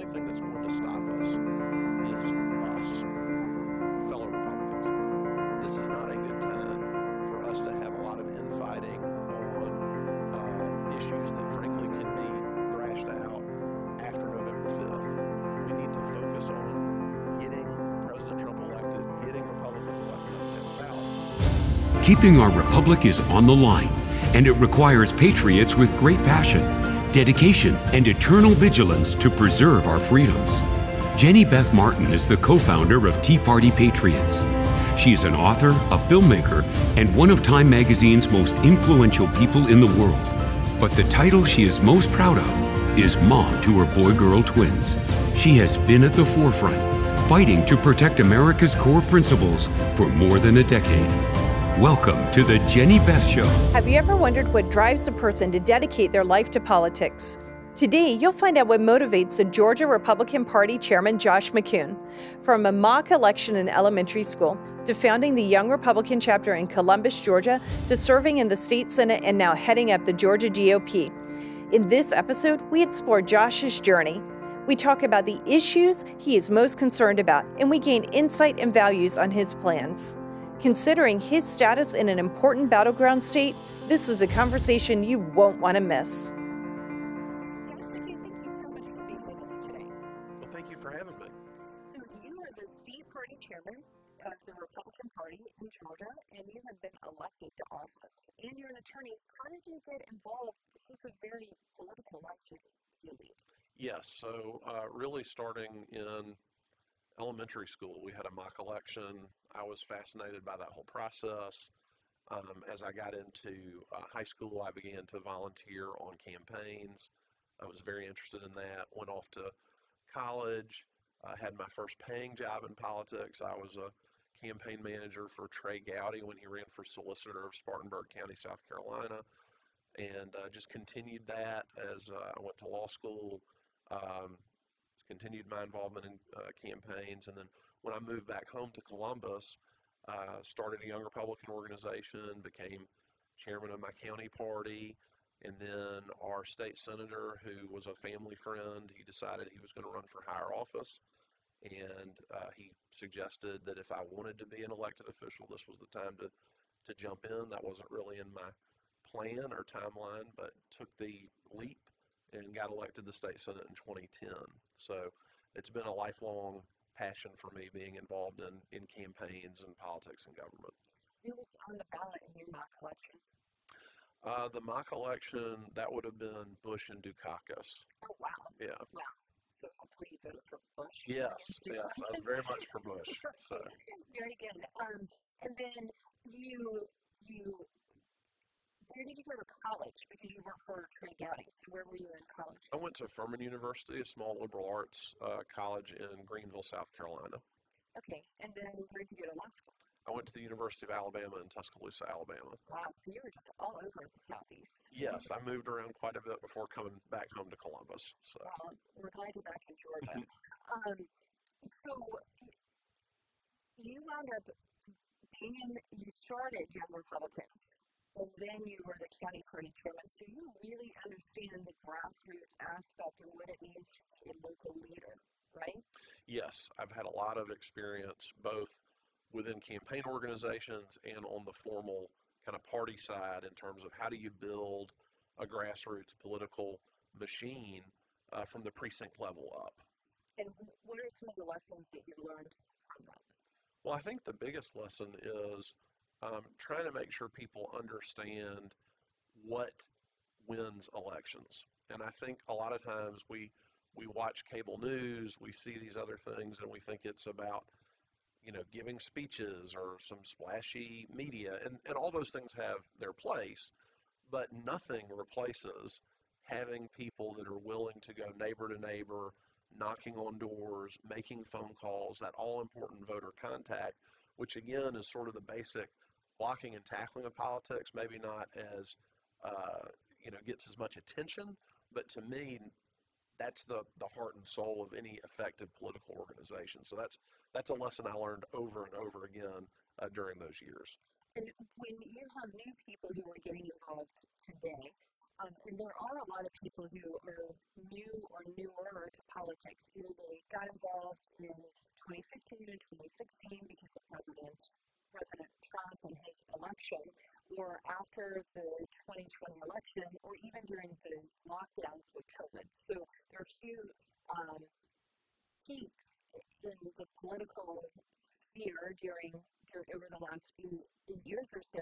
only thing that's going to stop us is us, fellow Republicans. This is not a good time for us to have a lot of infighting on issues that frankly can be thrashed out after November 5th. We need to focus on getting President Trump elected, getting Republicans elected on the ballot. Keeping our republic is on the line, and it requires patriots with great passion, dedication, and eternal vigilance to preserve our freedoms. Jenny Beth Martin is the co-founder of Tea Party Patriots. She is an author, a filmmaker, and one of Time Magazine's most influential people in the world. But the title she is most proud of is mom to her boy-girl twins. She has been at the forefront, fighting to protect America's core principles for more than a decade. Welcome to the Jenny Beth Show. Have you ever wondered what drives a person to dedicate their life to politics? Today, you'll find out what motivates the Georgia Republican Party Chairman Josh McKoon. From a mock election in elementary school, to founding the Young Republican chapter in Columbus, Georgia, to serving in the state Senate and now heading up the Georgia GOP. In this episode, we explore Josh's journey. We talk about the issues he is most concerned about, and we gain insight and values on his plans. Considering his status in an important battleground state, this is a conversation you won't want to miss. Thank you so much for being with us today. Well, thank you for having me. So you are the state party chairman of the Republican Party in Georgia, and you have been elected to office. And you're an attorney. How did you get involved? This is a very political life you lead. Yes, so really starting in elementary school, we had a mock election. I was fascinated by that whole process. As I got into high school, I began to volunteer on campaigns. I was very interested in that. Went off to college, had my first paying job in politics. I was a campaign manager for Trey Gowdy when he ran for solicitor of Spartanburg County, South Carolina, and just continued that as I went to law school. Continued my involvement in campaigns, and then when I moved back home to Columbus, started a Young Republican organization, became chairman of my county party, and then our state senator, who was a family friend, he decided he was going to run for higher office, and he suggested that if I wanted to be an elected official, this was the time to jump in. That wasn't really in my plan or timeline, but took the leap and got elected to the state senate in 2010. So it's been a lifelong passion for me being involved in campaigns and politics and government. Who was on the ballot in your mock election? The mock election, that would have been Bush and Dukakis. Oh, wow. Yeah. Wow. So hopefully you voted for Bush. Yes, I was very much for Bush. So. Very good. And then where did you go to college? Because you worked for Trey Gowdy. So where were you in college? I went to Furman University, a small liberal arts college in Greenville, South Carolina. Okay. And then where did you go to law school? I went to the University of Alabama in Tuscaloosa, Alabama. Wow. So you were just all over the Southeast. Yes, I moved around quite a bit before coming back home to Columbus. So. We're glad you're back in Georgia. So you wound up you started Young Republicans. And then you were the county party chairman, so you really understand the grassroots aspect and what it means to be a local leader, right? Yes, I've had a lot of experience both within campaign organizations and on the formal kind of party side in terms of how do you build a grassroots political machine from the precinct level up. And what are some of the lessons that you learned from that? Well, I think the biggest lesson is trying to make sure people understand what wins elections. And I think a lot of times we watch cable news, we see these other things, and we think it's about, giving speeches or some splashy media. And all those things have their place, but nothing replaces having people that are willing to go neighbor to neighbor, knocking on doors, making phone calls, that all-important voter contact, which again is sort of the basic blocking and tackling of politics, maybe not as, gets as much attention, but to me, that's the heart and soul of any effective political organization. So that's a lesson I learned over and over again during those years. And when you have new people who are getting involved today, And there are a lot of people who are new or newer to politics. Either they got involved in 2015 and 2016 because of President Trump and his election, or after the 2020 election, or even during the lockdowns with COVID. So there are a few peaks in the political sphere over the last few years or so.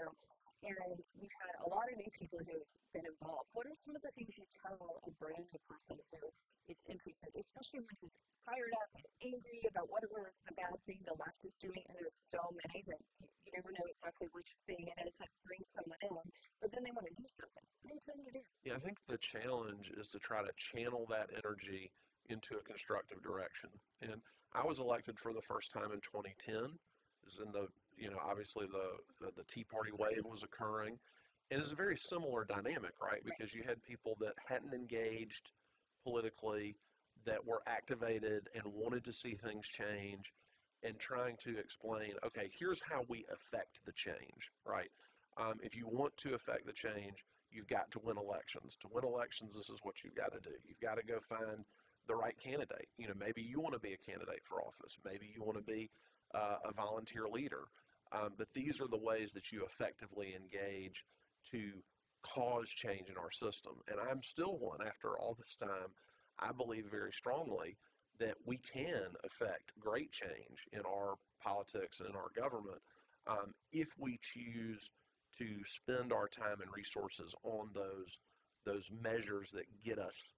And we've had a lot of new people who have been involved. What are some of the things you tell a brand new person who is interested, especially one who's fired up and angry about whatever the bad thing the left is doing? And there's so many that you never know exactly which thing it is that brings someone in, but then they want to do something. What do you tell them to do? Yeah, I think the challenge is to try to channel that energy into a constructive direction. And I was elected for the first time in 2010. It was in obviously the Tea Party wave was occurring. And it's a very similar dynamic, right? Because you had people that hadn't engaged politically, that were activated and wanted to see things change, and trying to explain, okay, here's how we affect the change, right? If you want to affect the change, you've got to win elections. To win elections, this is what you've got to do. You've got to go find the right candidate. Maybe you want to be a candidate for office. Maybe you want to be a volunteer leader. But these are the ways that you effectively engage to cause change in our system. And I'm still one, after all this time, I believe very strongly that we can affect great change in our politics and in our government if we choose to spend our time and resources on those measures that get us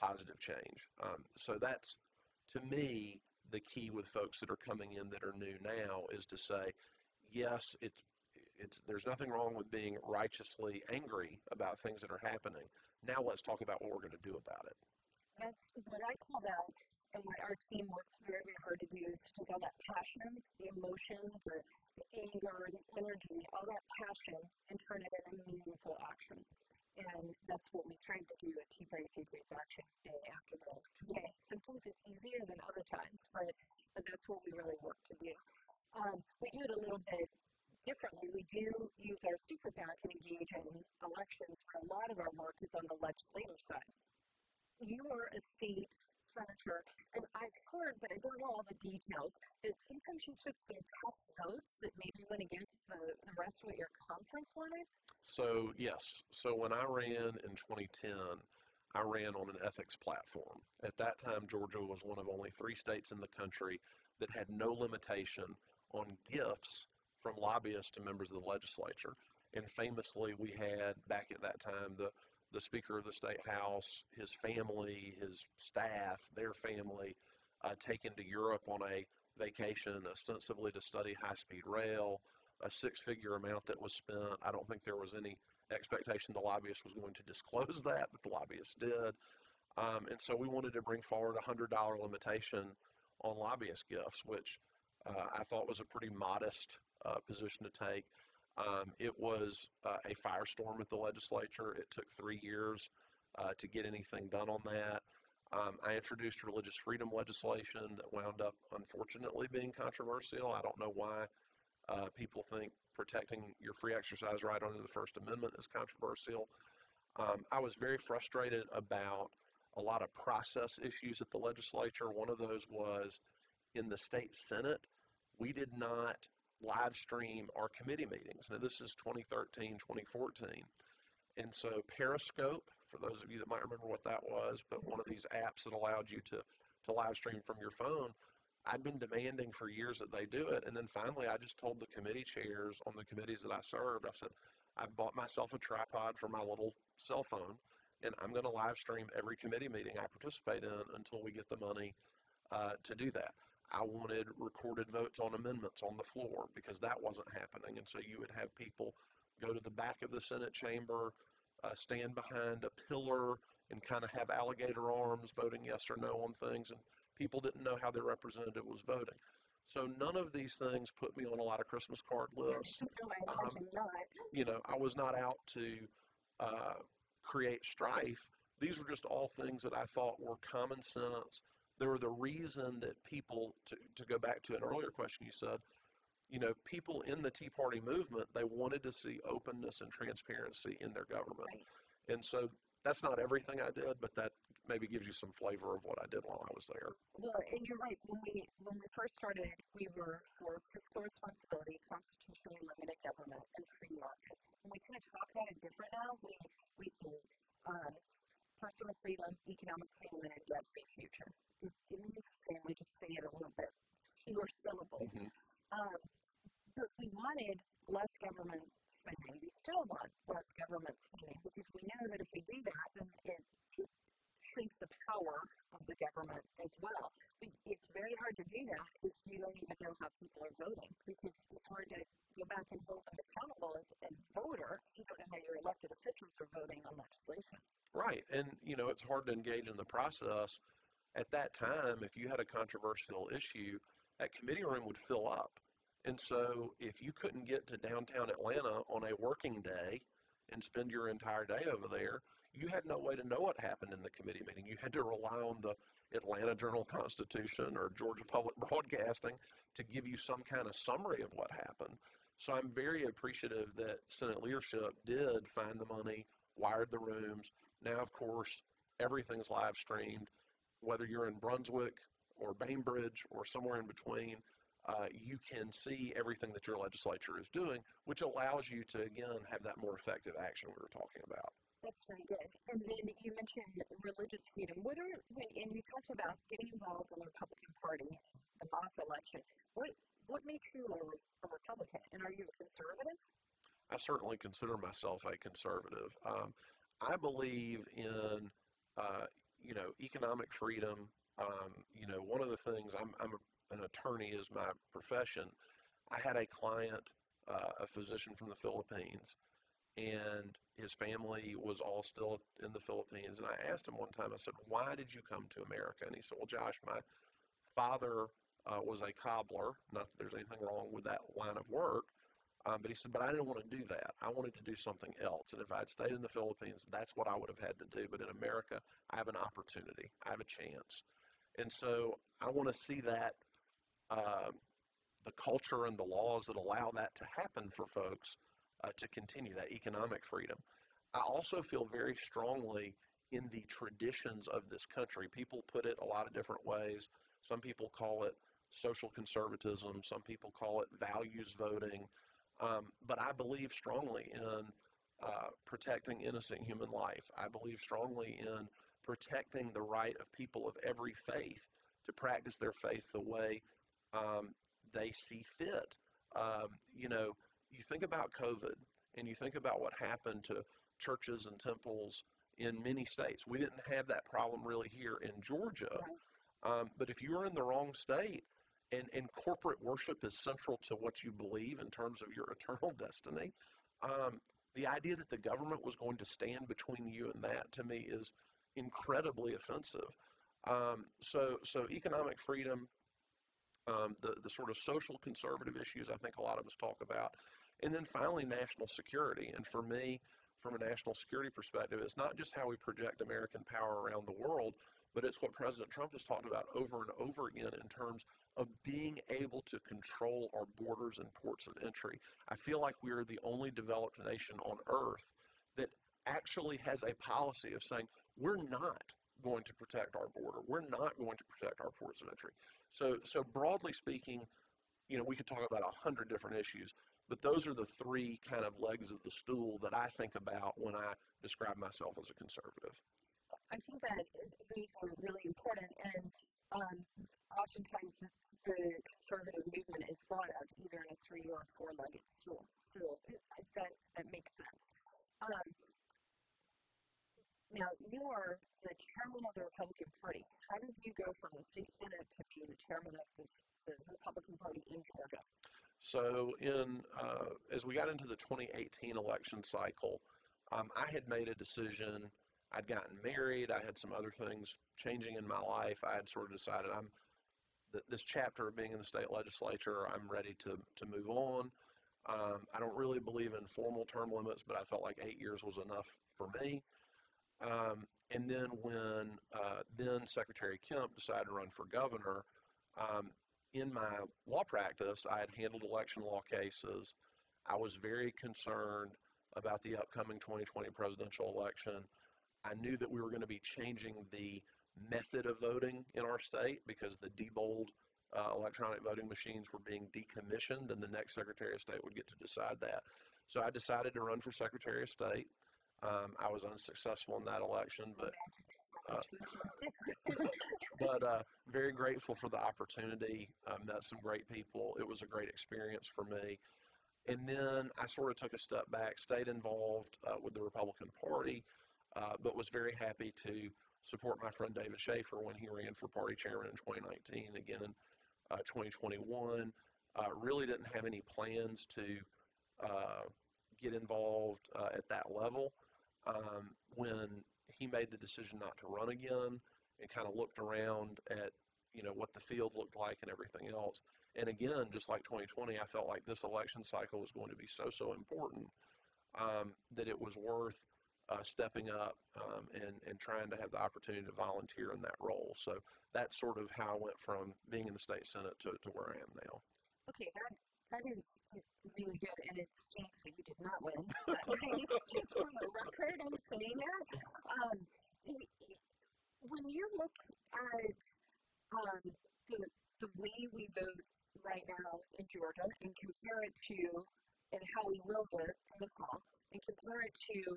positive change. So that's, to me, the key with folks that are coming in that are new now, is to say, yes, there's nothing wrong with being righteously angry about things that are happening. Now let's talk about what we're going to do about it. That's what I call that, and what our team works very, very hard to do, is to take all that passion, the emotion, the anger, the energy, all that passion, and turn it into meaningful action. And that's what we strive to do at Tea Party Patriots Action Day after today. Sometimes it's easier than other times, but that's what we really work to do. We do it a little bit differently. We do use our super PAC and engage in elections, where a lot of our work is on the legislative side. You are a state senator, and I've heard, but I don't know all the details, that sometimes you took some tough votes that maybe went against the rest of what your conference wanted? So, yes. So when I ran in 2010, I ran on an ethics platform. At that time, Georgia was one of only 3 states in the country that had no limitation on gifts from lobbyists to members of the legislature. And famously, we had, back at that time, the Speaker of the State House, his family, his staff, their family, taken to Europe on a vacation, ostensibly to study high-speed rail, a 6-figure amount that was spent. I don't think there was any expectation the lobbyist was going to disclose that, but the lobbyist did. And so we wanted to bring forward a $100 limitation on lobbyist gifts, which I thought was a pretty modest position to take. It was a firestorm at the legislature. It took 3 years to get anything done on that. I introduced religious freedom legislation that wound up, unfortunately, being controversial. I don't know why people think protecting your free exercise right under the First Amendment is controversial. I was very frustrated about a lot of process issues at the legislature. One of those was in the state Senate, we did not live stream our committee meetings. Now, this is 2013, 2014. And so Periscope, for those of you that might remember what that was, but one of these apps that allowed you to live stream from your phone, I'd been demanding for years that they do it. And then finally, I just told the committee chairs on the committees that I served, I said, I've bought myself a tripod for my little cell phone, and I'm going to live stream every committee meeting I participate in until we get the money to do that. I wanted recorded votes on amendments on the floor because that wasn't happening. And so you would have people go to the back of the Senate chamber, stand behind a pillar and kind of have alligator arms voting yes or no on things. And people didn't know how their representative was voting. So none of these things put me on a lot of Christmas card lists. I was not out to create strife. These were just all things that I thought were common sense. They were the reason that people, to go back to an earlier question you said, people in the Tea Party movement, they wanted to see openness and transparency in their government. Right. And so That's not everything I did, but that maybe gives you some flavor of what I did while I was there. Well, and you're right. When we first started, we were for fiscal responsibility, constitutionally limited government, and free markets. When we kind of talk about it different now, we see personal freedom, economic freedom, and a debt-free future. It means the same. We just say it a little bit fewer syllables. But we wanted less government spending. We still want less government spending because we know that if we do that, then it shrinks the power of the government as well. It's very hard to do that if you don't even know how people are voting, because it's hard to go back and hold them accountable as a voter if you don't know how your elected officials are voting on legislation. Right. And, it's hard to engage in the process. At that time, if you had a controversial issue, that committee room would fill up. And so if you couldn't get to downtown Atlanta on a working day and spend your entire day over there, you had no way to know what happened in the committee meeting. You had to rely on the Atlanta Journal-Constitution or Georgia Public Broadcasting to give you some kind of summary of what happened. So I'm very appreciative that Senate leadership did find the money, wired the rooms. Now, of course, everything's live streamed. Whether you're in Brunswick or Bainbridge or somewhere in between, you can see everything that your legislature is doing, which allows you to, again, have that more effective action we were talking about. That's very good. And then you mentioned religious freedom. And you talked about getting involved in the Republican Party, the mock election. What makes you a Republican? And are you a conservative? I certainly consider myself a conservative. I believe in, economic freedom. One of the things, I'm an attorney is my profession. I had a client, a physician from the Philippines, and his family was all still in the Philippines. And I asked him one time, I said, "Why did you come to America?" And he said, "Well, Josh, my father was a cobbler. Not that there's anything wrong with that line of work. But he said, but I didn't want to do that. I wanted to do something else. And if I had stayed in the Philippines, that's what I would have had to do. But in America, I have an opportunity. I have a chance." And so I want to see that the culture and the laws that allow that to happen for folks to continue that economic freedom. I also feel very strongly in the traditions of this country. People put it a lot of different ways. Some people call it social conservatism. Some people call it values voting. But I believe strongly in protecting innocent human life. I believe strongly in protecting the right of people of every faith to practice their faith the way they see fit. You think about COVID and you think about what happened to churches and temples in many states. We didn't have that problem really here in Georgia. But if you're in the wrong state, and corporate worship is central to what you believe in terms of your eternal destiny, the idea that the government was going to stand between you and that, to me, is incredibly offensive. So economic freedom, the sort of social conservative issues I think a lot of us talk about, and then finally national security. And for me, from a national security perspective, it's not just how we project American power around the world, but it's what President Trump has talked about over and over again in terms of being able to control our borders and ports of entry. I feel like we are the only developed nation on earth that actually has a policy of saying, we're not going to protect our border. We're not going to protect our ports of entry. So broadly speaking, we could talk about 100 different issues, but those are the three kind of legs of the stool that I think about when I describe myself as a conservative. I think that these are really important, and oftentimes the conservative movement is thought of either in a 3 or 4-legged stool. So that makes sense. Now, you are the chairman of the Republican Party. How did you go from the state senate to be the chairman of the Republican Party in Georgia? So as we got into the 2018 election cycle, I had made a decision. I'd gotten married. I had some other things changing in my life. I had sort of decided this chapter of being in the state legislature, I'm ready to move on. I don't really believe in formal term limits, but I felt like 8 years was enough for me. And then when then Secretary Kemp decided to run for governor, in my law practice, I had handled election law cases. I was very concerned about the upcoming 2020 presidential election. I knew that we were going to be changing the method of voting in our state because the Diebold electronic voting machines were being decommissioned, and the next Secretary of State would get to decide that. So I decided to run for Secretary of State. I was unsuccessful in that election, but very grateful for the opportunity. Met some great people. It was a great experience for me. And then I sort of took a step back, stayed involved with the Republican Party, but was very happy to support my friend David Schaefer when he ran for party chairman in 2019, again in 2021. Really didn't have any plans to get involved at that level. When he made the decision not to run again and kind of looked around at, what the field looked like and everything else. And again, just like 2020, I felt like this election cycle was going to be so important that it was worth stepping up and trying to have the opportunity to volunteer in that role. So that's sort of how I went from being in the state Senate to where I am now. Okay, that is really good, and it stinks that you did not win. Just from the record, I'm saying that. When you look at the way we vote right now in Georgia and compare it to and how we will vote in the fall, and compare it to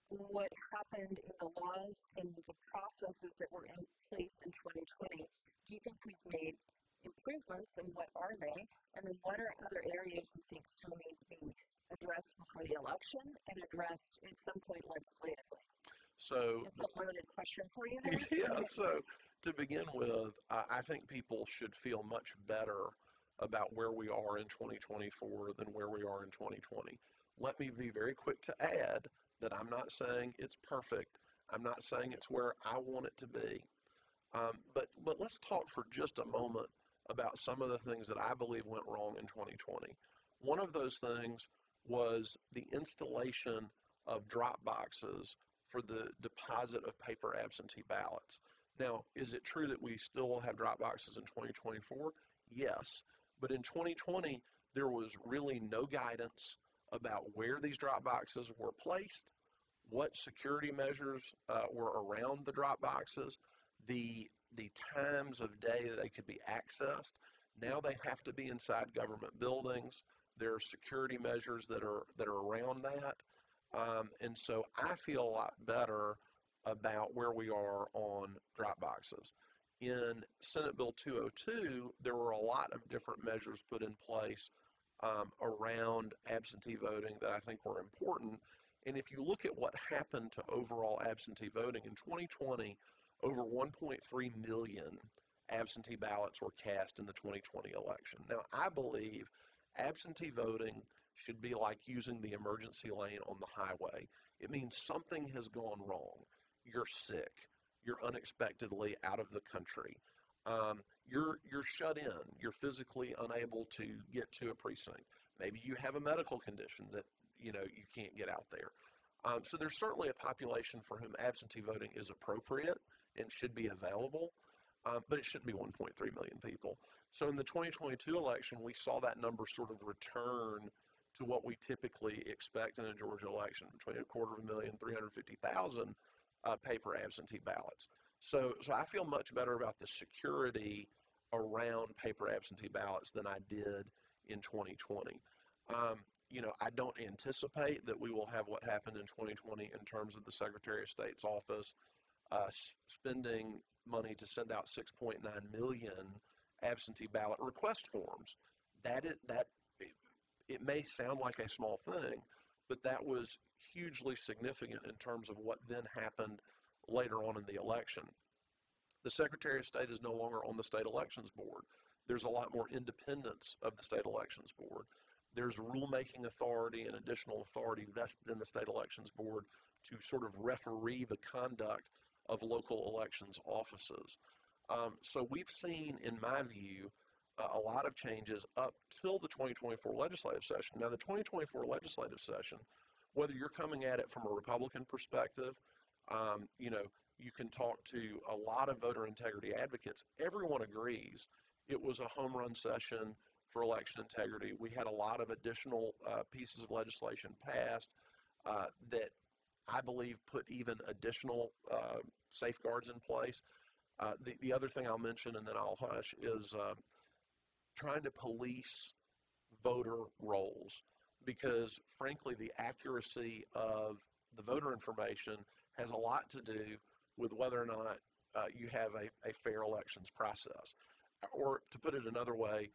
what happened in the laws and the processes that were in place in 2020, do you think we've made improvements, and what are they? And then what are other areas you think still need to be addressed before the election and addressed at some point legislatively? So it's a loaded question for you. Yeah, so to begin with, I think people should feel much better about where we are in 2024 than where we are in 2020. Let me be very quick to add that I'm not saying it's perfect. I'm not saying it's where I want it to be. But let's talk for just a moment about some of the things that I believe went wrong in 2020. One of those things was the installation of drop boxes for the deposit of paper absentee ballots. Now, is it true that we still will have drop boxes in 2024? Yes. But in 2020, there was really no guidance about where these drop boxes were placed, what security measures were around the drop boxes, the times of day that they could be accessed. Now they have to be inside government buildings. There are security measures that are around that. And so I feel a lot better about where we are on drop boxes. In Senate Bill 202, there were a lot of different measures put in place around absentee voting that I think were important. And if you look at what happened to overall absentee voting in 2020, over 1.3 million absentee ballots were cast in the 2020 election. Now, I believe absentee voting should be like using the emergency lane on the highway. It means something has gone wrong. You're sick. You're unexpectedly out of the country. You're shut in. You're physically unable to get to a precinct. Maybe you have a medical condition that you can't get out there. So there's certainly a population for whom absentee voting is appropriate and should be available, but it shouldn't be 1.3 million people. So in the 2022 election, we saw that number sort of return to what we typically expect in a Georgia election, between 250,000, 350,000 paper absentee ballots. So I feel much better about the security around paper absentee ballots than I did in 2020. I don't anticipate that we will have what happened in 2020 in terms of the Secretary of State's office spending money to send out 6.9 million absentee ballot request forms. It may sound like a small thing, but that was hugely significant in terms of what then happened later on in the election. The Secretary of State is no longer on the State Elections Board. There's a lot more independence of the State Elections Board. There's rulemaking authority and additional authority vested in the State Elections Board to sort of referee the conduct of local elections offices. So we've seen, in my view, a lot of changes up till the 2024 legislative session. Now, the 2024 legislative session, whether you're coming at it from a Republican perspective, you can talk to a lot of voter integrity advocates. Everyone agrees it was a home run session for election integrity. We had a lot of additional pieces of legislation passed that I believe, put even additional safeguards in place. The other thing I'll mention, and then I'll hush, is trying to police voter rolls, because frankly the accuracy of the voter information has a lot to do with whether or not you have a fair elections process. Or to put it another way,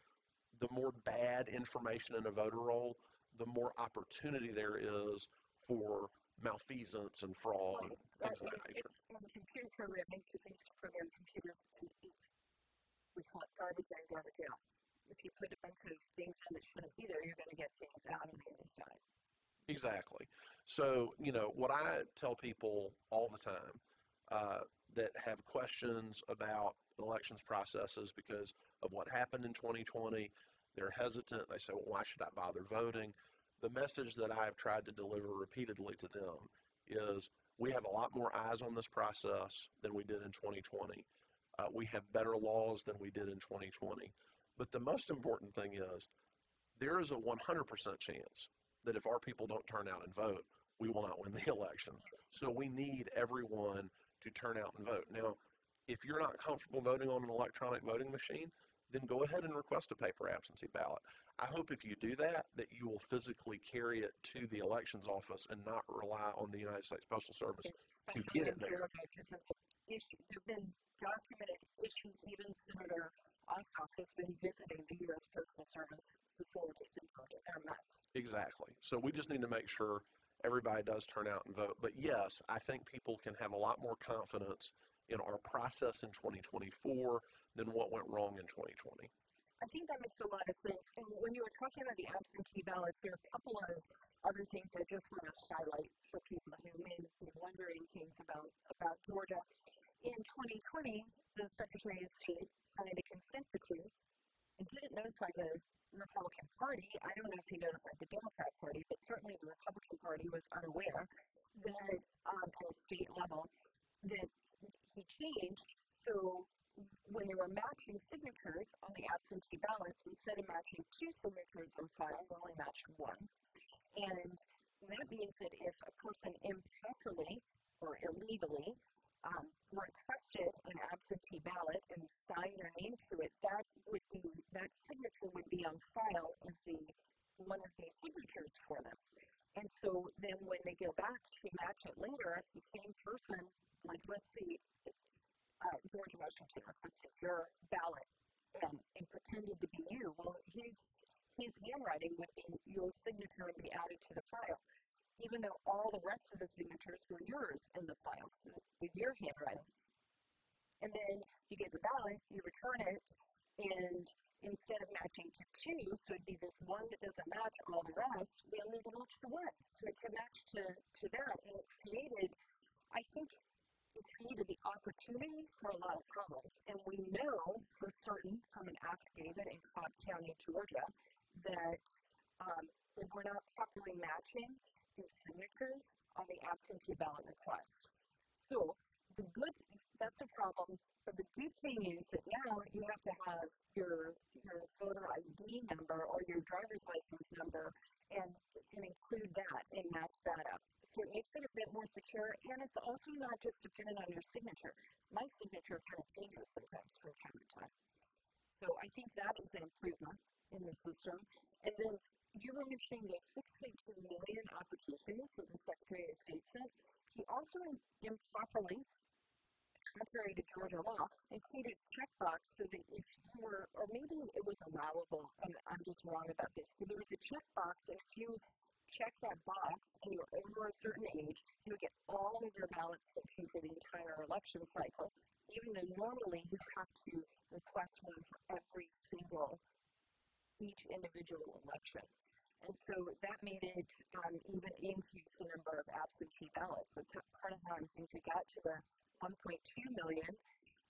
the more bad information in a voter roll, the more opportunity there is for malfeasance and fraud and things of that nature. It's in computer programming, because I used to program computers, and we call it garbage in, garbage out. If you put a bunch of things in that shouldn't be there, you're going to get things out on the other side. Exactly. So, what I tell people all the time that have questions about elections processes because of what happened in 2020, they're hesitant. They say, well, why should I bother voting? The message that I've tried to deliver repeatedly to them is we have a lot more eyes on this process than we did in 2020. We have better laws than we did in 2020. But the most important thing is there is a 100% chance that if our people don't turn out and vote, we will not win the election. So we need everyone to turn out and vote. Now, if you're not comfortable voting on an electronic voting machine, then go ahead and request a paper absentee ballot. I hope if you do that you will physically carry it to the elections office and not rely on the United States Postal Service to get it there. Because of the issue, there have been documented issues. Even Senator Ossoff has been visiting the U.S. Postal Service facilities in Georgia. They're a mess. Exactly. So we just need to make sure everybody does turn out and vote. But yes, I think people can have a lot more confidence in our process in 2024 than what went wrong in 2020. I think that makes a lot of sense. And when you were talking about the absentee ballots, there are a couple of other things I just want to highlight for people who may be wondering things about Georgia. In 2020, the Secretary of State signed a consent decree and didn't notify the Republican Party. I don't know if he notified the Democrat Party, but certainly the Republican Party was unaware that at a state level that he changed. So when they were matching signatures on the absentee ballots, instead of matching 2 signatures on file, they only matched 1. And that means that if a person improperly or illegally requested an absentee ballot and signed their name to it, that signature would be on file as one of the signatures for them. And so then when they go back to match it later, if the same person, like let's say George Washington requested your ballot and pretended to be you, well, his handwriting would be, your signature would be added to the file, even though all the rest of the signatures were yours in the file with your handwriting. And then you get the ballot, you return it, and instead of matching to 2, so it'd be this one that doesn't match all the rest, they only match to 1. So it can match to that. And it created the opportunity for a lot of problems. And we know for certain from an affidavit in Cobb County, Georgia, that they were not properly matching the signatures on the absentee ballot requests. So that's a problem. But the good thing is that now you have to have your voter ID number or your driver's license number and include that and match that up. So it makes it a bit more secure, and it's also not just dependent on your signature. My signature kind of changes sometimes from time to time. So I think that is an improvement in the system. And then you were mentioning the 6.2 million applications that the Secretary of State sent. He also improperly, contrary to Georgia law, included a checkbox so that if you were, or maybe it was allowable, and I'm just wrong about this, but there was a checkbox, and if you check that box and you're over a certain age, you'll get all of your ballots sent to you for the entire election cycle, even though normally you have to request one for each individual election. And so that made it even increase the number of absentee ballots. That's part of how I think we got to the 1.2 million,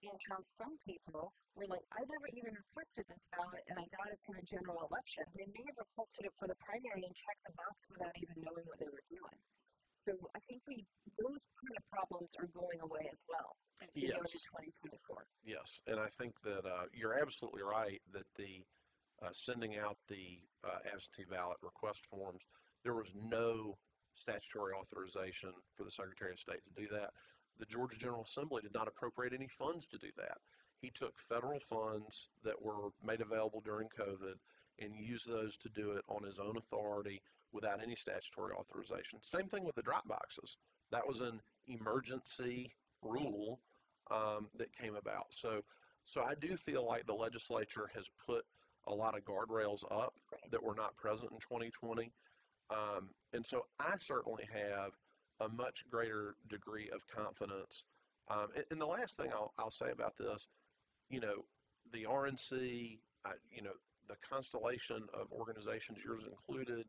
and how some people were like, I never even requested this ballot and I got it for the general election. They may have requested it for the primary and checked the box without even knowing what they were doing. So I think those kind of problems are going away as well as we go into 2024. Yes, and I think that you're absolutely right that the sending out the absentee ballot request forms, there was no statutory authorization for the Secretary of State to do that. The Georgia General Assembly did not appropriate any funds to do that. He took federal funds that were made available during COVID and used those to do it on his own authority without any statutory authorization. Same thing with the drop boxes. That was an emergency rule that came about. So I do feel like the legislature has put a lot of guardrails up that were not present in 2020. And so I certainly have a much greater degree of confidence. And the last thing I'll say about this, you know, the RNC, you know, the constellation of organizations, yours included,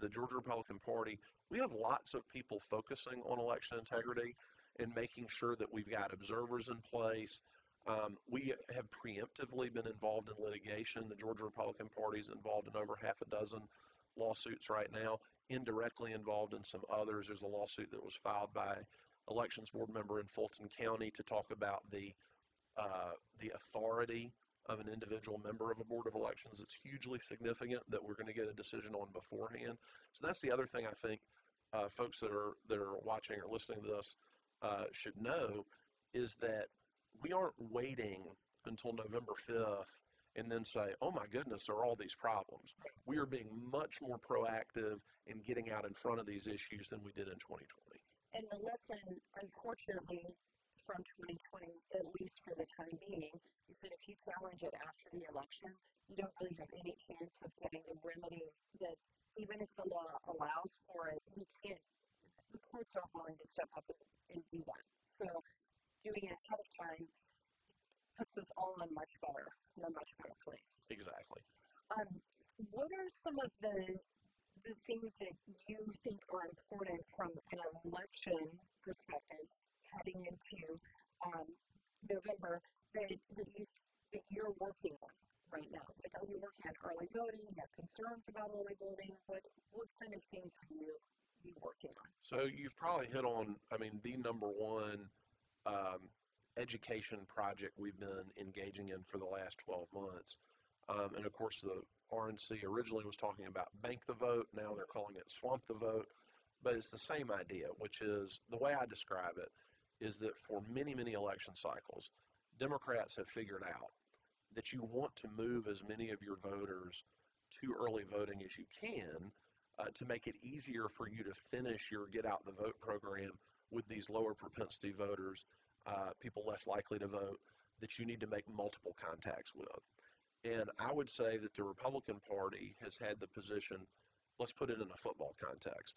the Georgia Republican Party, we have lots of people focusing on election integrity and making sure that we've got observers in place. We have preemptively been involved in litigation. The Georgia Republican Party is involved in over half a dozen lawsuits right now, indirectly involved in some others. There's a lawsuit that was filed by elections board member in Fulton County to talk about the authority of an individual member of a board of elections. It's hugely significant that we're going to get a decision on beforehand. So that's the other thing I think folks that are watching or listening to this should know, is that we aren't waiting until November 5th and then say, oh my goodness, there are all these problems. We are being much more proactive in getting out in front of these issues than we did in 2020. And the lesson, unfortunately, from 2020, at least for the time being, is that if you challenge it after the election, you don't really have any chance of getting the remedy that, even if the law allows for it, the courts aren't willing to step up and do that. So doing it ahead of time puts us all in a much better place. Exactly. What are some of the things that you think are important from an election perspective heading into November that you're working on right now? Like, are you working on early voting? You have concerns about early voting? What kind of things are you working on? So you've probably hit on, I mean, the number one education project we've been engaging in for the last 12 months. And of course, the RNC originally was talking about bank the vote. Now they're calling it swamp the vote. But it's the same idea, which is, the way I describe it is that for many, many election cycles, Democrats have figured out that you want to move as many of your voters to early voting as you can to make it easier for you to finish your Get Out the Vote program with these lower propensity voters, people less likely to vote, that you need to make multiple contacts with. And I would say that the Republican Party has had the position, let's put it in a football context.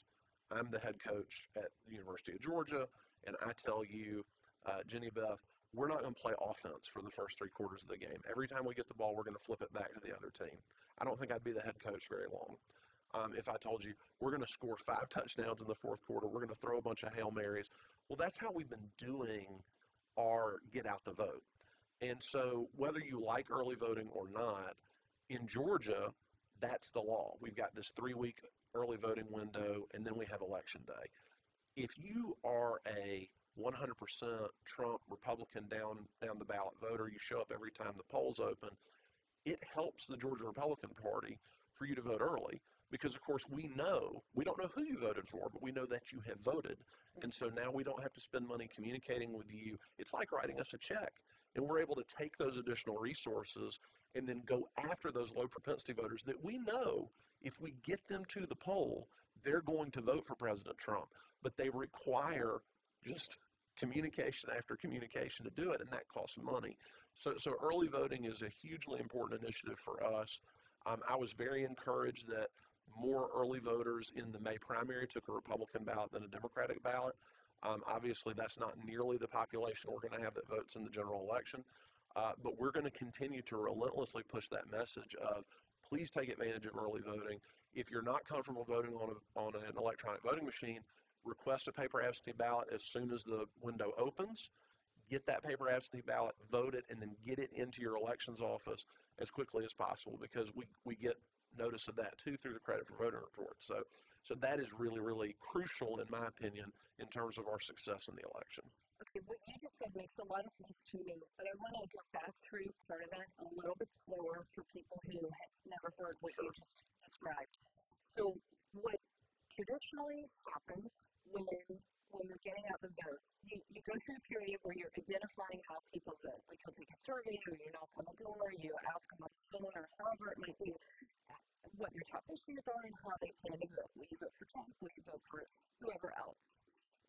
I'm the head coach at the University of Georgia, and I tell you, Jenny Beth, we're not going to play offense for the first 3 quarters of the game. Every time we get the ball, we're going to flip it back to the other team. I don't think I'd be the head coach very long. If I told you we're going to score 5 touchdowns in the 4th quarter, we're going to throw a bunch of Hail Marys. Well, that's how we've been doing our Get Out the Vote. And so whether you like early voting or not, in Georgia, that's the law. We've got this 3-week early voting window, and then we have election day. If you are a 100% Trump Republican down the ballot voter, you show up every time the polls open, it helps the Georgia Republican Party for you to vote early. Because, of course, we don't know who you voted for, but we know that you have voted. And so now we don't have to spend money communicating with you. It's like writing us a check. And we're able to take those additional resources and then go after those low propensity voters that we know if we get them to the poll, they're going to vote for President Trump. But they require just communication after communication to do it, and that costs money. So early voting is a hugely important initiative for us. I was very encouraged that more early voters in the May primary took a Republican ballot than a Democratic ballot. Obviously, that's not nearly the population we're going to have that votes in the general election, but we're going to continue to relentlessly push that message of please take advantage of early voting. If you're not comfortable voting on an electronic voting machine, request a paper absentee ballot as soon as the window opens. Get that paper absentee ballot, vote it, and then get it into your elections office as quickly as possible, because we get notice of that too through the credit for voting report. So that is really, really crucial, in my opinion, in terms of our success in the election. Okay, what you just said makes a lot of sense to me, but I want to go back through part of that a little bit slower for people who have never heard what you just described. So what traditionally happens when you're getting out the vote. You go through a period where you're identifying how people vote. Like you'll take a survey, or you knock on the door, you ask them on the phone, or however it might be, what their top issues are and how they plan to vote. Will you vote for Trump? Will you vote for whoever else?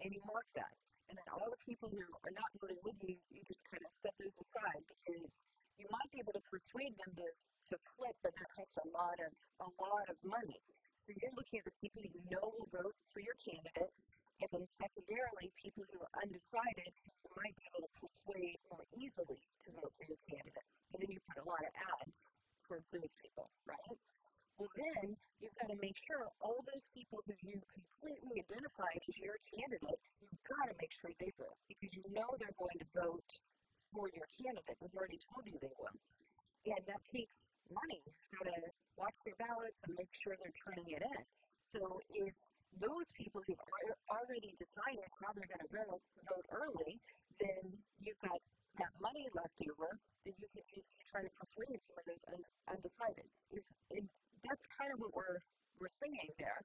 And you mark that. And then all the people who are not voting with you, you just kind of set those aside, because you might be able to persuade them to flip, but that costs a lot of money. So you're looking at the people you know will vote for your candidate, and then secondarily, people who are undecided, you might be able to persuade more easily to vote for your candidate. And then you put a lot of ads towards those people, right? Well, then you've got to make sure all those people who you completely identified as your candidate, you've got to make sure they vote, because you know they're going to vote for your candidate. They've already told you they will. And that takes money. You've got to watch their ballots and make sure they're turning it in. So if those people who've already decided how they're going to vote early, then you've got that money left over that you can use to try to persuade some of those undecideds. That's kind of what we're seeing there.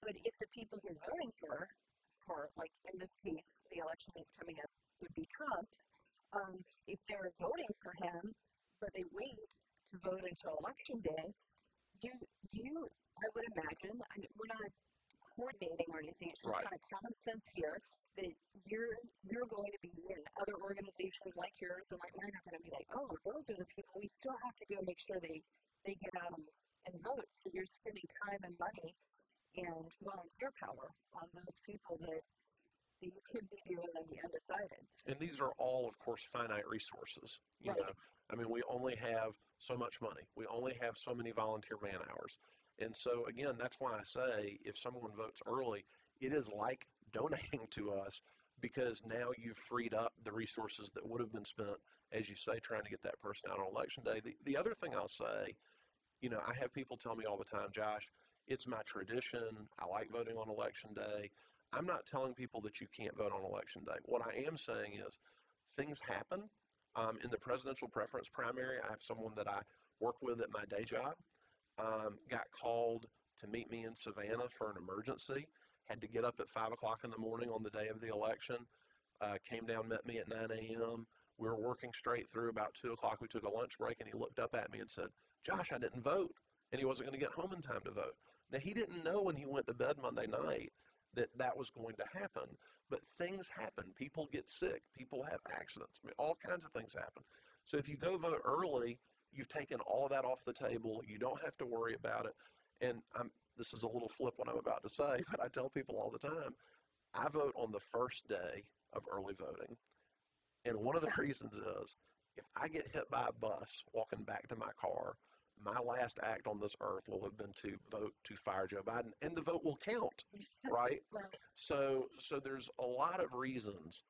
But if the people who are voting for, like in this case, the election is coming up would be Trump, if they're voting for him, but they wait to vote until election day, I would imagine, we're not coordinating or anything, it's just Right. kind of common sense here, that you're going to be in other organizations like yours and like mine are going to be like, oh, those are the people we still have to go make sure they get out and vote. So you're spending time and money and volunteer power on those people that you could be doing on the undecided. And these are all, of course, finite resources. You Right. know, I mean, we only have so much money. We only have so many volunteer man hours. And so, again, that's why I say if someone votes early, it is like donating to us, because now you've freed up the resources that would have been spent, as you say, trying to get that person out on election day. The other thing I'll say, you know, I have people tell me all the time, Josh, it's my tradition. I like voting on election day. I'm not telling people that you can't vote on election day. What I am saying is things happen. In the presidential preference primary, I have someone that I work with at my day job, got called to meet me in Savannah for an emergency, had to get up at 5 o'clock in the morning on the day of the election, came down, met me at 9 a.m. We were working straight through. About 2 o'clock, we took a lunch break, and he looked up at me and said, Josh, I didn't vote, and he wasn't going to get home in time to vote. Now, he didn't know when he went to bed Monday night that was going to happen, but things happen. People get sick. People have accidents. I mean, all kinds of things happen. So if you go vote early, you've taken all of that off the table. You don't have to worry about it. And this is a little flip what I'm about to say, but I tell people all the time, I vote on the first day of early voting. And one of the reasons is if I get hit by a bus walking back to my car, my last act on this earth will have been to vote to fire Joe Biden, and the vote will count, right? So there's a lot of reasons,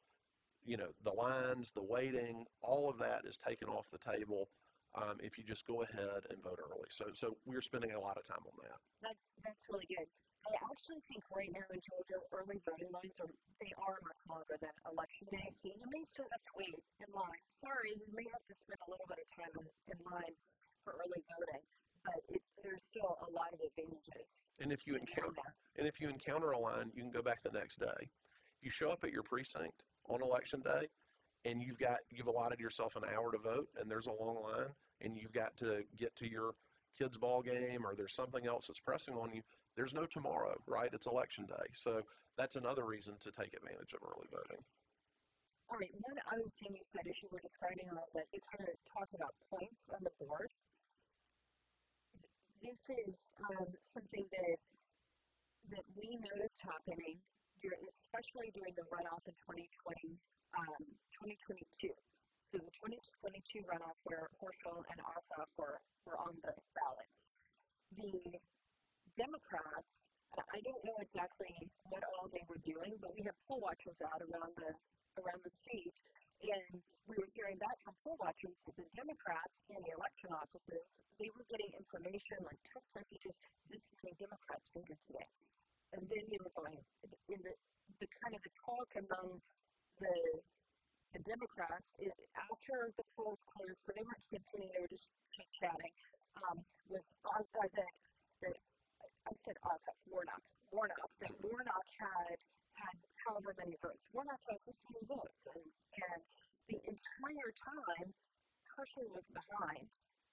you know, the lines, the waiting, all of that is taken off the table if you just go ahead and vote early. So we're spending a lot of time on that. That's really good. I actually think right now in Georgia, early voting lines are much longer than election day, so you may still have to wait in line. Sorry, you may have to spend a little bit of time in line for early voting, but there's still a lot of advantages. And if you encounter a line, you can go back the next day. You show up at your precinct on election day, and you've allotted yourself an hour to vote, and there's a long line, and you've got to get to your kid's ball game, or there's something else that's pressing on you. There's no tomorrow, right? It's election day, so that's another reason to take advantage of early voting. All right, one other thing you said as you were describing all of that, you kind of talked about points on the board. This is something that we noticed happening, especially during the runoff in 2022. So the 2022 runoff where Horschel and Ossoff were on the ballot. The Democrats, I don't know exactly what all they were doing, but we had poll watchers out around the state, and we were hearing back from poll watchers that the Democrats in the election offices, they were getting information like text messages, this many Democrats voted today. And then they were going, in the kind of the talk among the Democrats, after the polls closed, so they weren't campaigning, they were just chit-chatting, was that I said us, that's Warnock. That Warnock had however many votes. Warnock has this many votes, and the entire time, Herschel was behind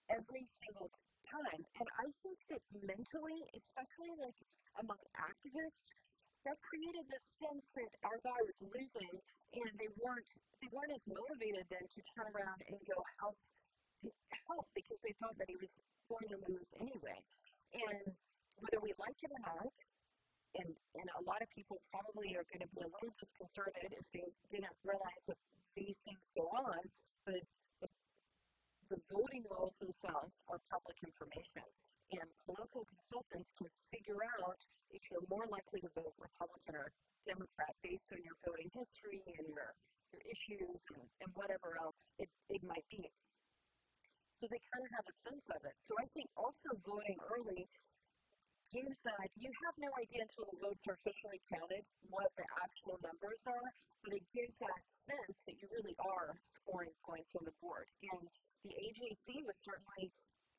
every single time. And I think that mentally, especially like among activists, that created this sense that our guy was losing, and they weren't as motivated then to turn around and go help because they thought that he was going to lose anyway. And whether we like it or not, and a lot of people probably are going to be a little disconcerted if they didn't realize that these things go on, but the voting rolls themselves are public information. And political consultants can figure out if you're more likely to vote Republican or Democrat based on your voting history and your issues and whatever else it might be. So they kind of have a sense of it. So I think also voting early gives that you have no idea until the votes are officially counted what the actual numbers are, but it gives that sense that you really are scoring points on the board. And the AJC was certainly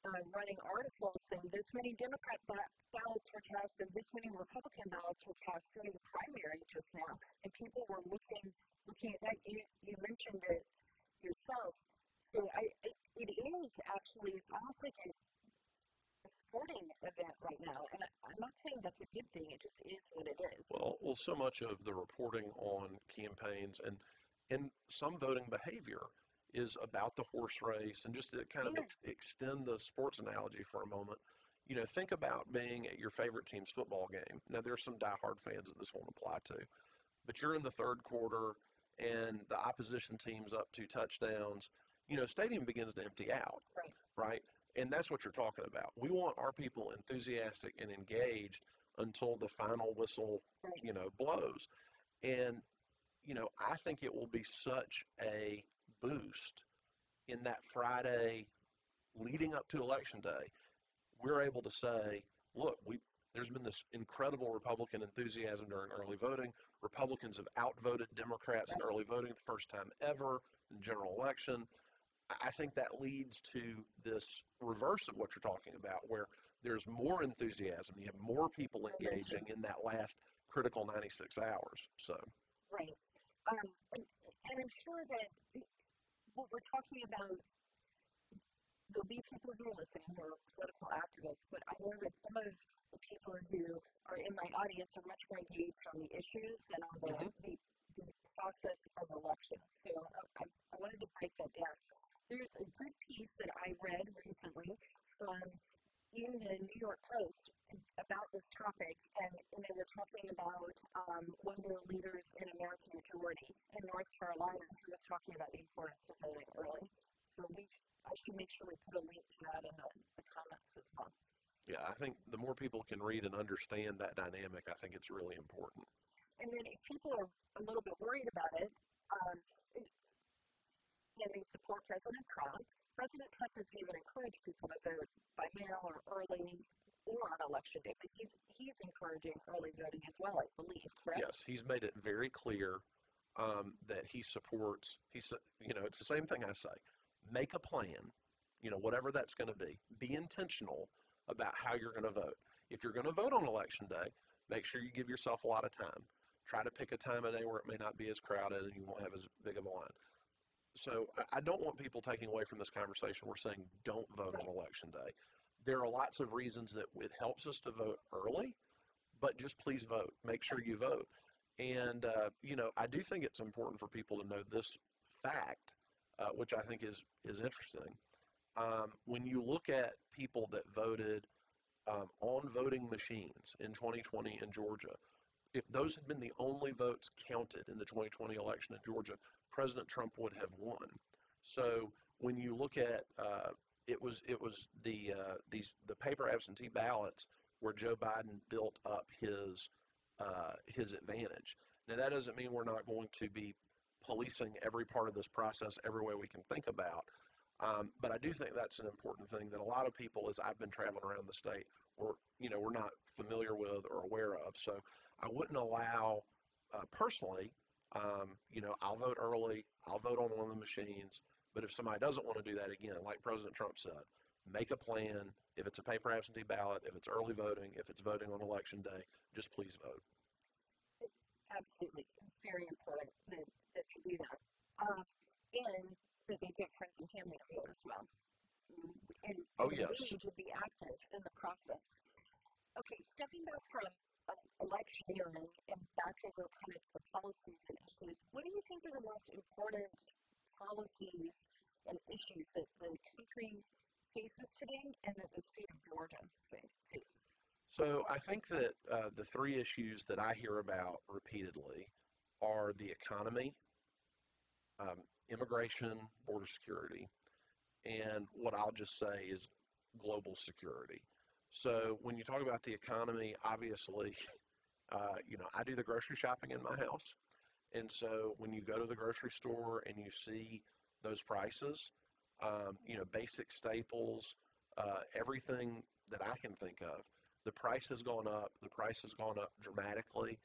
running articles saying this many Democrat ballots were cast and this many Republican ballots were cast during the primary just now, and people were looking at that. You mentioned it yourself. So it is actually, it's almost like a sporting event right now, and I'm not saying that's a good thing. It just is what it is. Well, so much of the reporting on campaigns and some voting behavior is about the horse race, and just to kind of extend the sports analogy for a moment, think about being at your favorite team's football game. Now, there's some diehard fans that this won't apply to, but you're in the third quarter and the opposition team's up 2 touchdowns. Stadium begins to empty out, right? And that's what you're talking about. We want our people enthusiastic and engaged until the final whistle, blows. And, I think it will be such a boost in that Friday leading up to Election Day. We're able to say, look, there's been this incredible Republican enthusiasm during early voting. Republicans have outvoted Democrats in early voting the first time ever in general election. I think that leads to this reverse of what you're talking about, where there's more enthusiasm. You have more people engaging in that last critical 96 hours. So, right. And I'm sure that what we're talking about, there'll be people who are listening who are political activists, but I know that some of the people who are in my audience are much more engaged on the issues than on the process of elections. So I wanted to break that down. There's a good piece that I read recently in the New York Post about this topic, and they were talking about one of the leaders in American Majority in North Carolina who was talking about the importance of voting early. So I should make sure we put a link to that in the comments as well. Yeah, I think the more people can read and understand that dynamic, I think it's really important. And then if people are a little bit worried about it, and they support President Trump has even encouraged people to vote by mail or early or on Election Day, but he's encouraging early voting as well, I believe, correct? Yes, he's made it very clear that he supports, it's the same thing I say, make a plan, whatever that's going to be intentional about how you're going to vote. If you're going to vote on Election Day, make sure you give yourself a lot of time. Try to pick a time of day where it may not be as crowded and you won't have as big of a line. So I don't want people taking away from this conversation. We're saying don't vote on Election Day. There are lots of reasons that it helps us to vote early, but just please vote. Make sure you vote. And, I do think it's important for people to know this fact, which I think is interesting. When you look at people that voted on voting machines in 2020 in Georgia, if those had been the only votes counted in the 2020 election in Georgia, President Trump would have won. So when you look at it was the paper absentee ballots where Joe Biden built up his advantage. Now that doesn't mean we're not going to be policing every part of this process every way we can think about. But I do think that's an important thing that a lot of people, as I've been traveling around the state, we're not familiar with or aware of. So I wouldn't allow, personally, I'll vote early, I'll vote on one of the machines, but if somebody doesn't want to do that, again, like President Trump said, make a plan. If it's a paper absentee ballot, if it's early voting, if it's voting on election day, just please vote. Absolutely. It's very important that you do that. And that they get friends and family to vote as well. And Oh, they yes. need to be active in the process. Okay, stepping back from electioneering and back over kind of to the policies and issues, what do you think are the most important policies and issues that the country faces today and that the state of Georgia faces? So I think that the three issues that I hear about repeatedly are the economy, immigration, border security, and what I'll just say is global security. So when you talk about the economy, obviously, I do the grocery shopping in my house. And so when you go to the grocery store and you see those prices, basic staples, everything that I can think of, the price has gone up. The price has gone up dramatically.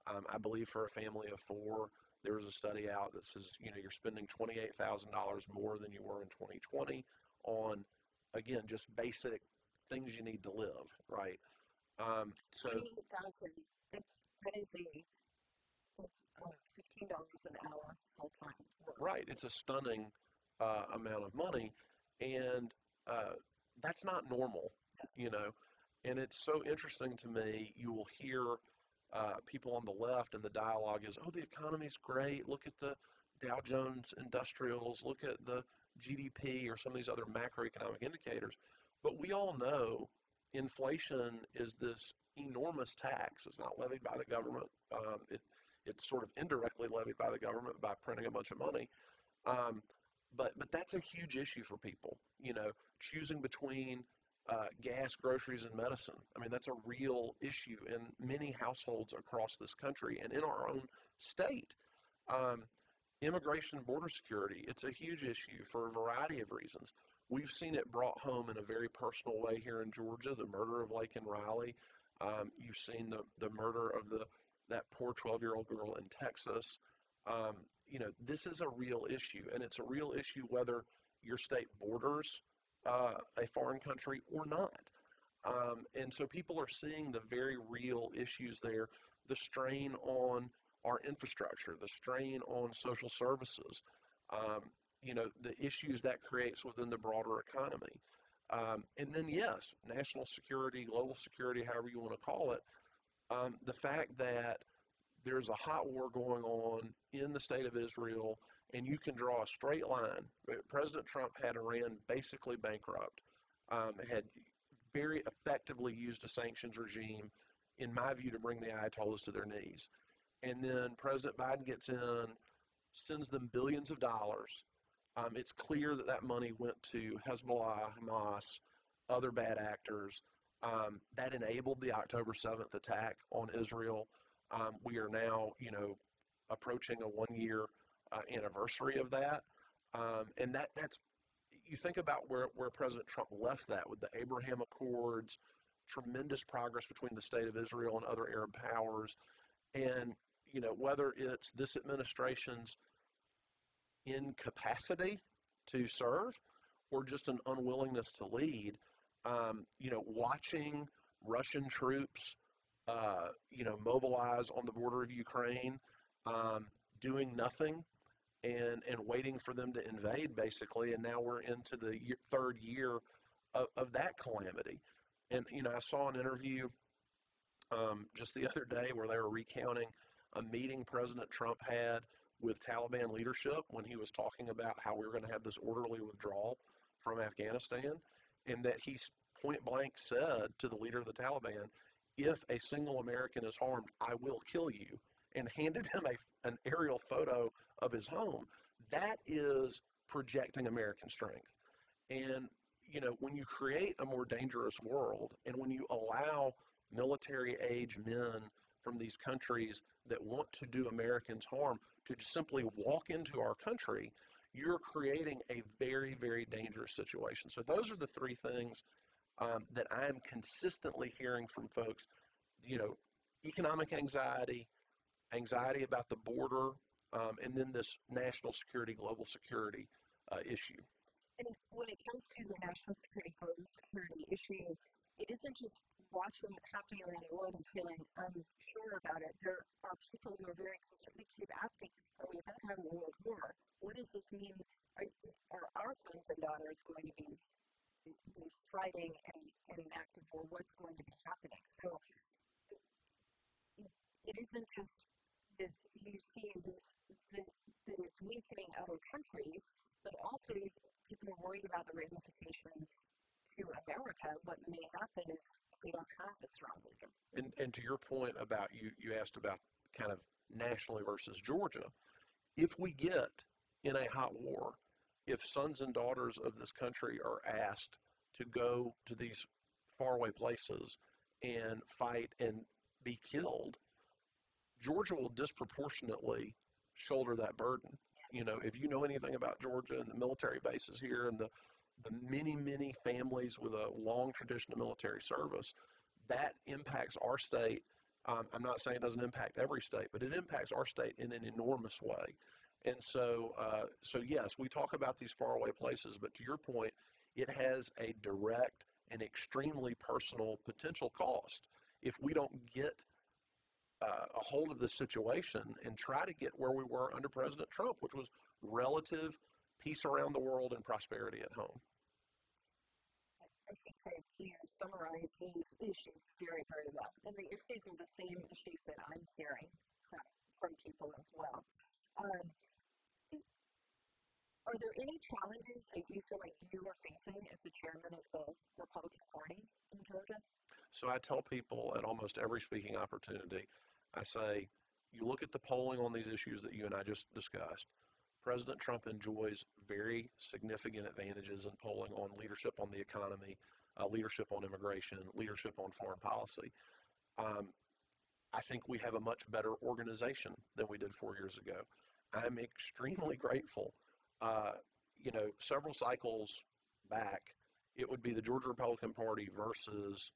I believe for a family of four, there was a study out that says, you're spending $28,000 more than you were in 2020 on, again, just basic things you need to live, right? So that's $15 an hour full time. Right, it's a stunning amount of money, and that's not normal, And it's so interesting to me. You will hear people on the left, and the dialogue is, "Oh, the economy's great. Look at the Dow Jones Industrials. Look at the GDP or some of these other macroeconomic indicators." But we all know inflation is this enormous tax. It's not levied by the government. It's sort of indirectly levied by the government by printing a bunch of money. But that's a huge issue for people, choosing between gas, groceries, and medicine. I mean, that's a real issue in many households across this country and in our own state. Immigration and border security, it's a huge issue for a variety of reasons. We've seen it brought home in a very personal way here in Georgia, the murder of Laken Riley. You've seen the murder of that poor 12-year-old girl in Texas. This is a real issue, and it's a real issue whether your state borders a foreign country or not. And so people are seeing the very real issues there, the strain on our infrastructure, the strain on social services, the issues that creates within the broader economy. And then, yes, national security, global security, however you want to call it, the fact that there's a hot war going on in the state of Israel, and you can draw a straight line. President Trump had Iran basically bankrupt, had very effectively used a sanctions regime, in my view, to bring the Ayatollahs to their knees. And then President Biden gets in, sends them billions of dollars. It's clear that money went to Hezbollah, Hamas, other bad actors. That enabled the October 7th attack on Israel. We are now, approaching a one-year anniversary of that. And that's, you think about where President Trump left that with the Abraham Accords, tremendous progress between the state of Israel and other Arab powers. And, whether it's this administration's incapacity to serve or just an unwillingness to lead, watching Russian troops, mobilize on the border of Ukraine, doing nothing and waiting for them to invade, basically. And now we're into the third year of that calamity. And, I saw an interview just the other day where they were recounting a meeting President Trump had with Taliban leadership when he was talking about how we were going to have this orderly withdrawal from Afghanistan, and that he point blank said to the leader of the Taliban, "If a single American is harmed, I will kill you," and handed him an aerial photo of his home. That is projecting American strength. And, when you create a more dangerous world, and when you allow military-age men from these countries that want to do Americans harm to just simply walk into our country, you're creating a very, very dangerous situation. So those are the three things that I am consistently hearing from folks. Economic anxiety about the border, and then this national security, global security issue. And when it comes to the national security, global security issue, it isn't just watching what's happening around the world and feeling unsure about it. There are people who are very concerned. They keep asking, are we about to have a world war? What does this mean? Are our sons and daughters going to be fighting and an active war? What's going to be happening? So it isn't just that you see this, that it's weakening other countries, but also people are worried about the ramifications to America, what may happen if we don't have a strong leader. And to your point about, you asked about kind of nationally versus Georgia, if we get in a hot war, if sons and daughters of this country are asked to go to these faraway places and fight and be killed, Georgia will disproportionately shoulder that burden. You know, if you know anything about Georgia and the military bases here and the many, many families with a long tradition of military service, that impacts our state. I'm not saying it doesn't impact every state, but it impacts our state in an enormous way. And so yes, we talk about these faraway places, but to your point, it has a direct and extremely personal potential cost if we don't get a hold of this situation and try to get where we were under President Trump, which was relative peace around the world and prosperity at home. I think that you summarize these issues very, very well. And the issues are the same issues that I'm hearing from people as well. Are there any challenges that you feel like you are facing as the chairman of the Republican Party in Georgia? So I tell people at almost every speaking opportunity, I say, you look at the polling on these issues that you and I just discussed. President Trump enjoys very significant advantages in polling on leadership on the economy, leadership on immigration, leadership on foreign policy. I think we have a much better organization than we did 4 years ago. I'm extremely grateful. Several cycles back, it would be the Georgia Republican Party versus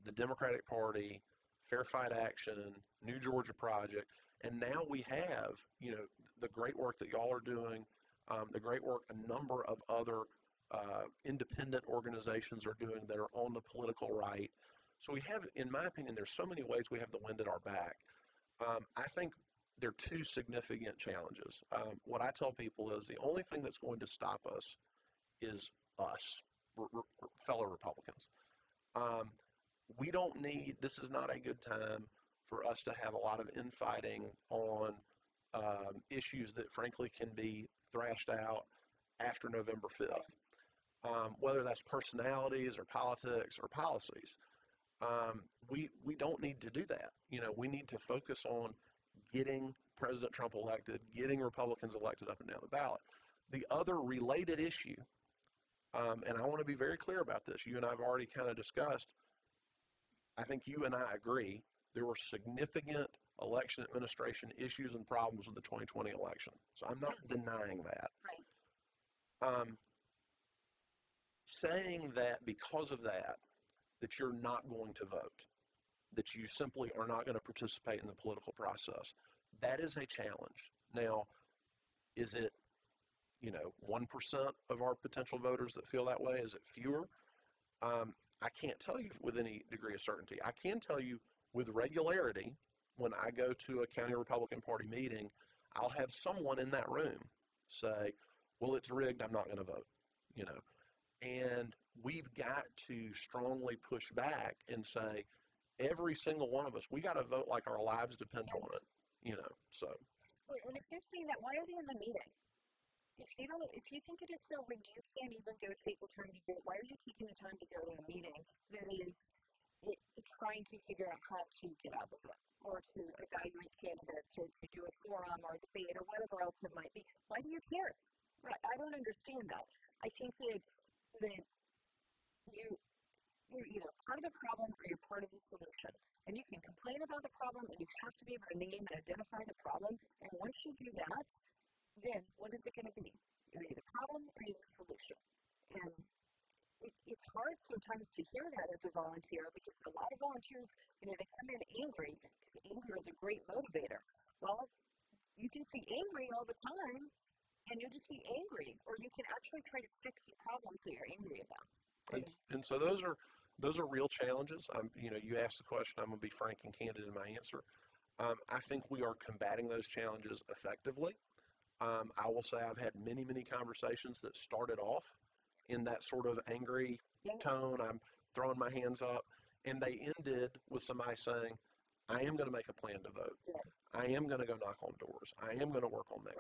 the Democratic Party, Fair Fight Action, New Georgia Project, and now we have, the great work that y'all are doing, the great work a number of other independent organizations are doing that are on the political right. So we have, in my opinion, there's so many ways we have the wind at our back. I think there are two significant challenges. What I tell people is the only thing that's going to stop us is us, fellow Republicans. We don't need, this is not a good time for us to have a lot of infighting on issues that frankly can be thrashed out after November 5th, whether that's personalities or politics or policies. We don't need to do that. We need to focus on getting President Trump elected, getting Republicans elected up and down the ballot. The other related issue, and I want to be very clear about this, you and I have already kind of discussed, I think you and I agree, there were significant election administration issues and problems with the 2020 election. So I'm not denying that. Right. Saying that because of that you're not going to vote, that you simply are not going to participate in the political process, that is a challenge. Now, is it, 1% of our potential voters that feel that way? Is it fewer? I can't tell you with any degree of certainty. I can tell you with regularity, when I go to a county Republican Party meeting, I'll have someone in that room say, well, it's rigged, I'm not going to vote, And we've got to strongly push back and say, every single one of us, we got to vote like our lives depend on it, so. And if you're saying that, why are they in the meeting? If you think it is so rigged, you can't even go take the time to do it. Why are you taking the time to go to a meeting that is trying to figure out how to get out of it, or to evaluate candidates, or to do a forum or debate, or whatever else it might be? Why do you care? I don't understand that. I think that you're either part of the problem or you're part of the solution. And you can complain about the problem, and you have to be able to name and identify the problem. And once you do that, then what is it going to be? You're either the problem or you're the solution. And it's hard sometimes to hear that as a volunteer, because a lot of volunteers, they come in angry, because anger is a great motivator. Well, you can see angry all the time, and you'll just be angry, or you can actually try to fix the problems that you're angry about. And so those are real challenges. You asked the question. I'm going to be frank and candid in my answer. I think we are combating those challenges effectively. I will say I've had many conversations that started off in that sort of angry tone. I'm throwing my hands up, and they ended with somebody saying, I am going to make a plan to vote. I am going to go knock on doors. I am going to work on that.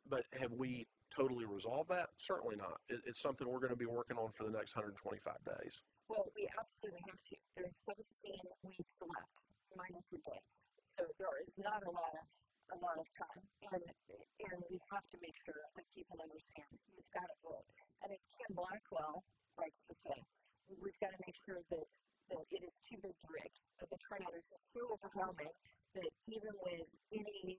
But have we totally resolved that? Certainly not. It's something we're going to be working on for the next 125 days. Well, we absolutely have to. There's 17 weeks left, minus a day. So there is not a lot of time. And we have to make sure that people understand you've got to vote. And as Kim Blackwell likes to say, we've got to make sure that it is too big to rig, that the turnout is just so overwhelming that even with any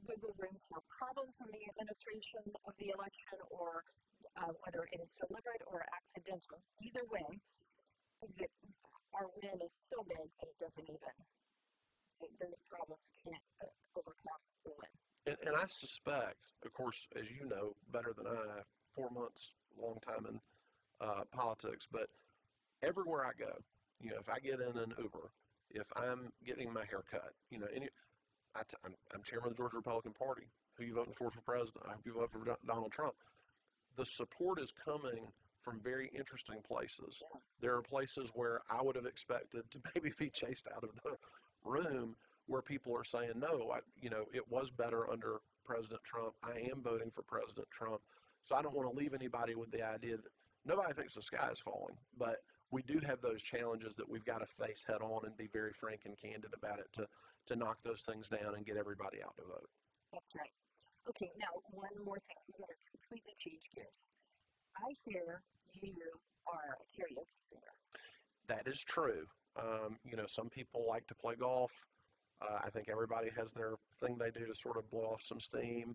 wiggle room for problems in the administration of the election, or whether it is deliberate or accidental, either way, that our win is so big that it doesn't even, those problems can't overcome the win. And I suspect, of course, as you know better than I, 4 months, long time in politics, but everywhere I go, if I get in an Uber, if I'm getting my hair cut, I'm chairman of the Georgia Republican Party. Who you voting for president? I hope you vote for Donald Trump. The support is coming from very interesting places. Yeah. There are places where I would have expected to maybe be chased out of the room, where people are saying, no, it was better under President Trump. I am voting for President Trump. So I don't want to leave anybody with the idea that nobody thinks the sky is falling, but we do have those challenges that we've got to face head on and be very frank and candid about it to knock those things down and get everybody out to vote. That's right. Okay, now one more thing. We're going to completely change gears. I hear you are a karaoke singer. That is true. Some people like to play golf. I think everybody has their thing they do to sort of blow off some steam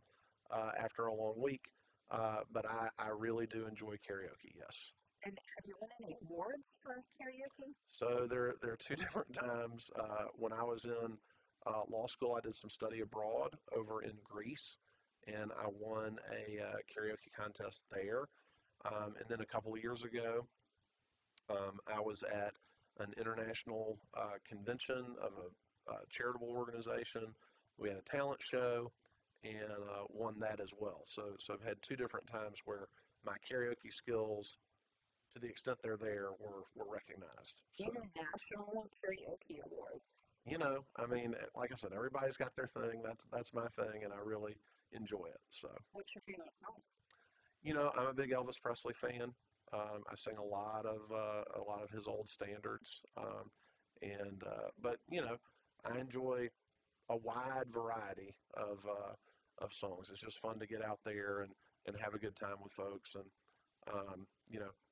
after a long week. But I really do enjoy karaoke, yes. And have you won any awards for karaoke? So there are two different times. When I was in law school, I did some study abroad over in Greece, and I won a karaoke contest there. And then a couple of years ago, I was at an international convention of a charitable organization. We had a talent show and won that as well. So I've had two different times where my karaoke skills, to the extent they're there, were recognized. So, International Karaoke Awards. Like I said, everybody's got their thing. That's my thing, and I really enjoy it. So. What's your favorite song? I'm a big Elvis Presley fan. I sing a lot of his old standards, but I enjoy a wide variety of songs. It's just fun to get out there and have a good time with folks, and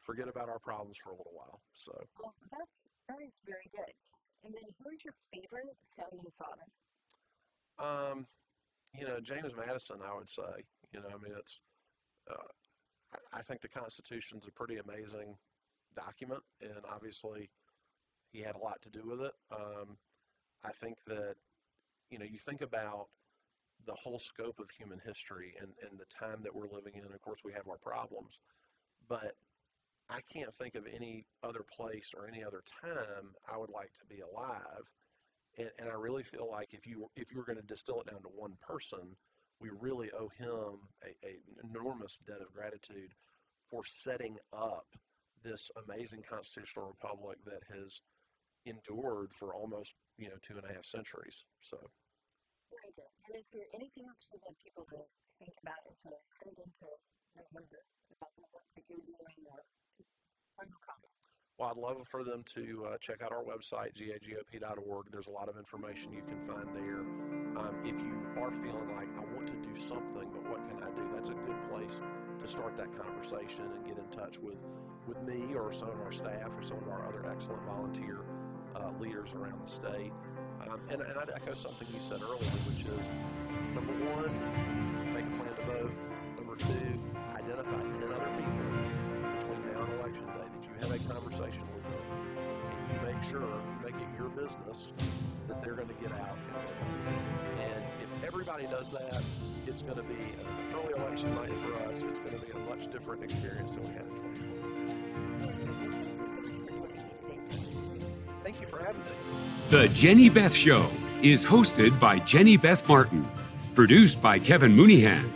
forget about our problems for a little while. So. Well, that is very good. And then, who's your favorite founding father? James Madison, I would say. It's. I think the Constitution's a pretty amazing document, and obviously he had a lot to do with it. I think that, you think about the whole scope of human history and the time that we're living in. Of course, we have our problems, but I can't think of any other place or any other time I would like to be alive. And I really feel like if you were going to distill it down to one person, we really owe him an enormous debt of gratitude for setting up this amazing constitutional republic that has endured for almost 2.5 centuries. So. Very good. And is there anything else you want people to think about as we head into November about the work that you're doing, or final comments? Well, I'd love for them to check out our website, gagop.org. There's a lot of information you can find there. If you are feeling like, I want to do something, but what can I do? That's a good place to start that conversation and get in touch with me or some of our staff or some of our other excellent volunteer leaders around the state. And I'd echo something you said earlier, which is, number one, make a plan to vote. Number two, identify 10 other people between now and election day that you have a conversation with them, and you make it your business that they're going to get out and vote. And if everybody does that, it's going to be an early election night for us. It's going to be a much different experience than we had in 2020. Thank you for having me. The Jenny Beth Show is hosted by Jenny Beth Martin, produced by Kevin Mooneyhan,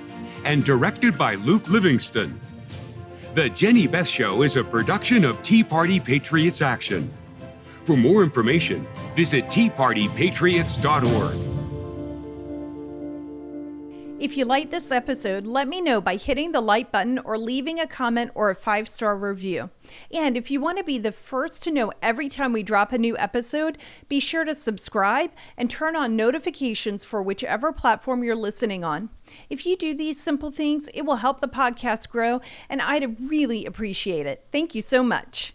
and directed by Luke Livingston. The Jenny Beth Show is a production of Tea Party Patriots Action. For more information, visit teapartypatriots.org. If you like this episode, let me know by hitting the like button or leaving a comment or a 5-star review. And if you want to be the first to know every time we drop a new episode, be sure to subscribe and turn on notifications for whichever platform you're listening on. If you do these simple things, it will help the podcast grow, and I'd really appreciate it. Thank you so much.